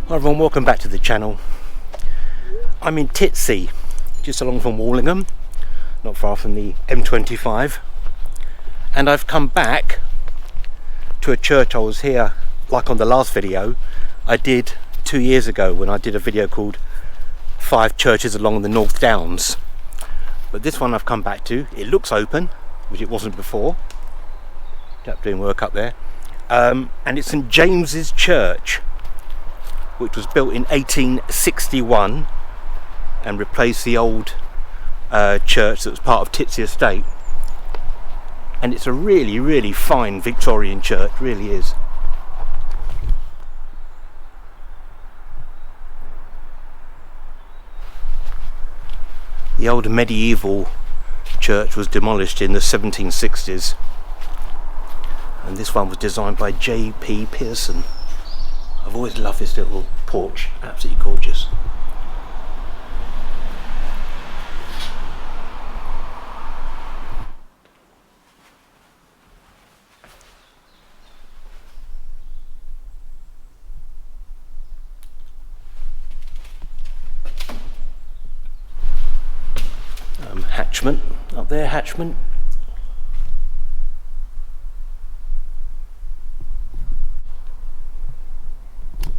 Hi everyone, welcome back to the channel. I'm in Titsey, just along from Wallingham, not far from the M25, and I've come back to a church I was here, like on the last video I did 2 years ago when I did a video called 5 Churches Along the North Downs. But this one I've come back to, it looks open, which it wasn't before. Chap doing work up there, and it's St James's Church, which was built in 1861 and replaced the old church that was part of Titsey estate. And it's a really fine Victorian church, really is. The old medieval church was demolished in the 1760s, and this one was designed by J.P. Pearson. I've always loved this little porch, absolutely gorgeous. Hatchment, up there, hatchment.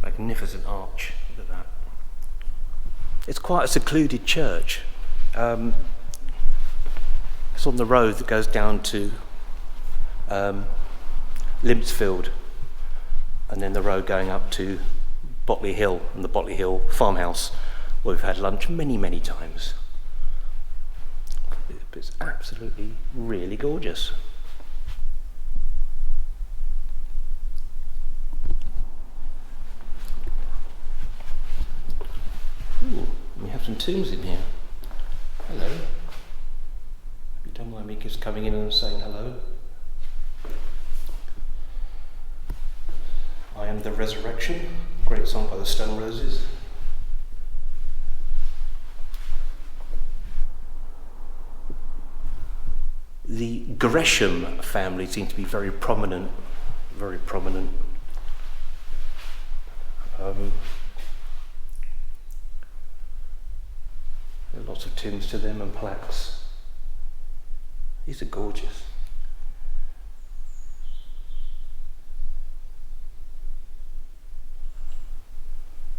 Magnificent arch, look at that. It's quite a secluded church. It's on the road that goes down to Limpsfield, and then the road going up to Botley Hill and the Botley Hill farmhouse, where we've had lunch many times. It's absolutely really gorgeous. Ooh, we have some tombs in here. Hello. You don't mind me just coming in and saying hello? I Am the Resurrection, great song by the Stone Roses. The Gresham family seem to be very prominent, very prominent. There are lots of tombs to them and plaques. These are gorgeous.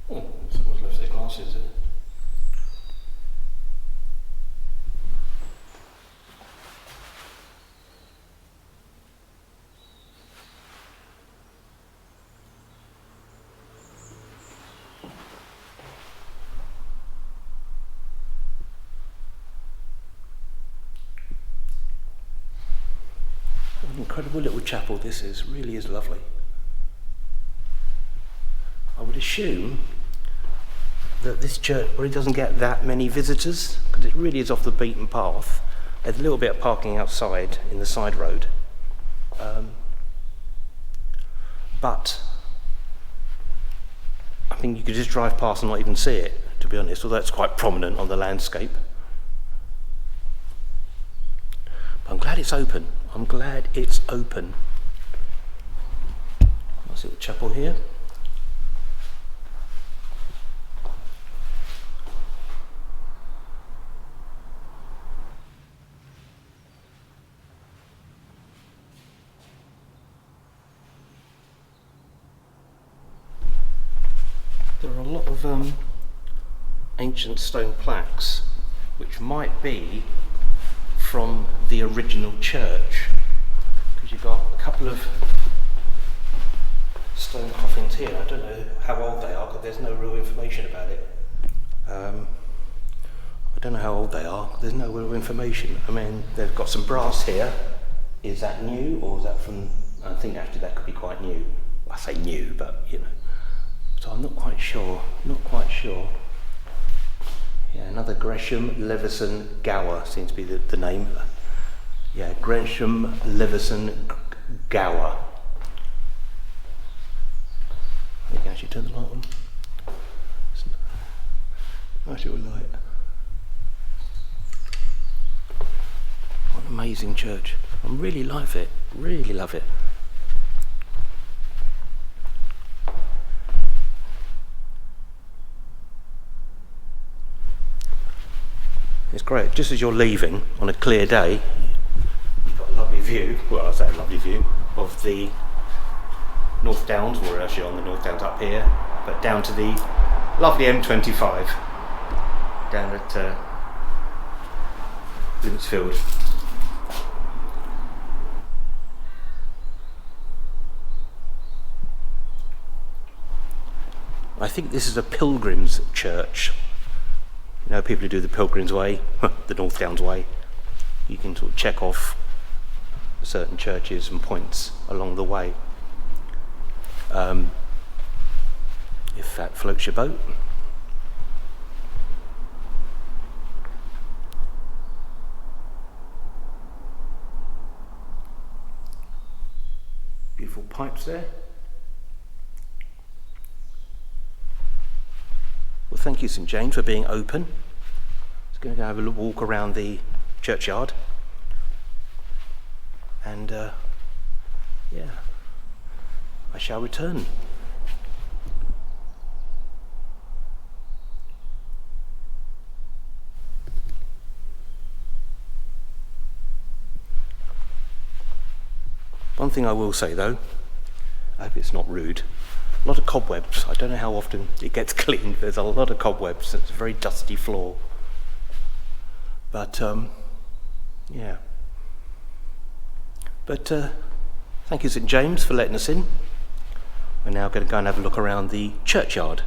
Oh, someone's left their glasses there. Incredible little chapel this is, really is lovely. I would assume that this church probably doesn't get that many visitors because it really is off the beaten path. There's a little bit of parking outside in the side road, but I think you could just drive past and not even see it, to be honest, although it's quite prominent on the landscape. But I'm glad it's open. I'm glad it's open. Nice little chapel here. There are a lot of ancient stone plaques which might be from the original church, because you've got a couple of stone coffins here. I don't know how old they are because there's no real information about it. I don't know how old they are, there's no real information. I mean, they've got some brass here. Is that new, or is that from, I think actually that could be quite new. I say new, but you know. So I'm not quite sure, Yeah, another Gresham Leveson Gower seems to be the name. Yeah, Gresham Leveson Gower. You can actually turn the light on. Nice little light. What an amazing church. I really love it, really love it. great. Just as you're leaving on a clear day, you've got a lovely view, well I say a lovely view, of the North Downs. We're actually on the North Downs up here, but down to the lovely M25 down at Limpsfield. I think this is a pilgrim's church. You know, people who do the Pilgrim's Way, the North Downs Way. You can sort of check off certain churches and points along the way. If that floats your boat. Beautiful pipes there. Well, thank you, St James, for being open. Just going to go have a little walk around the churchyard, and yeah, I shall return. One thing I will say though, I hope it's not rude, a lot of cobwebs. I don't know how often it gets cleaned. There's a lot of cobwebs. It's a very dusty floor. But yeah. But thank you, St James, for letting us in. We're now going to go and have a look around the churchyard.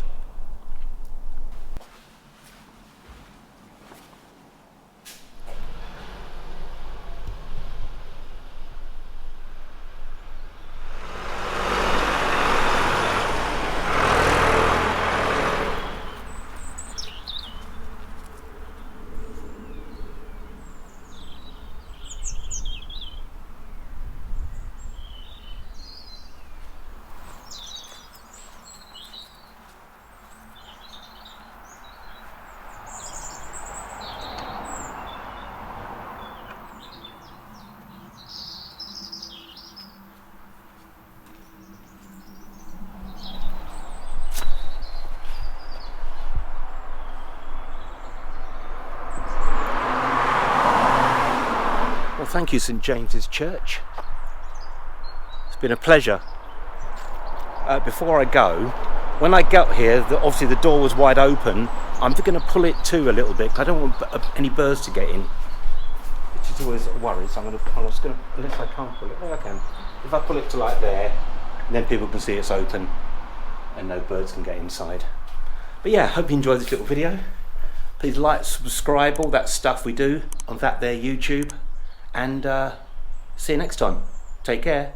Well, thank you, St James's Church. It's been a pleasure. Before I go, when I got here, obviously the door was wide open. I'm going to pull it to a little bit, 'cause I don't want any birds to get in, which is always a worry. So unless I can't pull it, I can. If I pull it to like there, then people can see it's open and no birds can get inside. But yeah, hope you enjoyed this little video. Please like, subscribe, all that stuff we do on that there YouTube. And see you next time. Take care.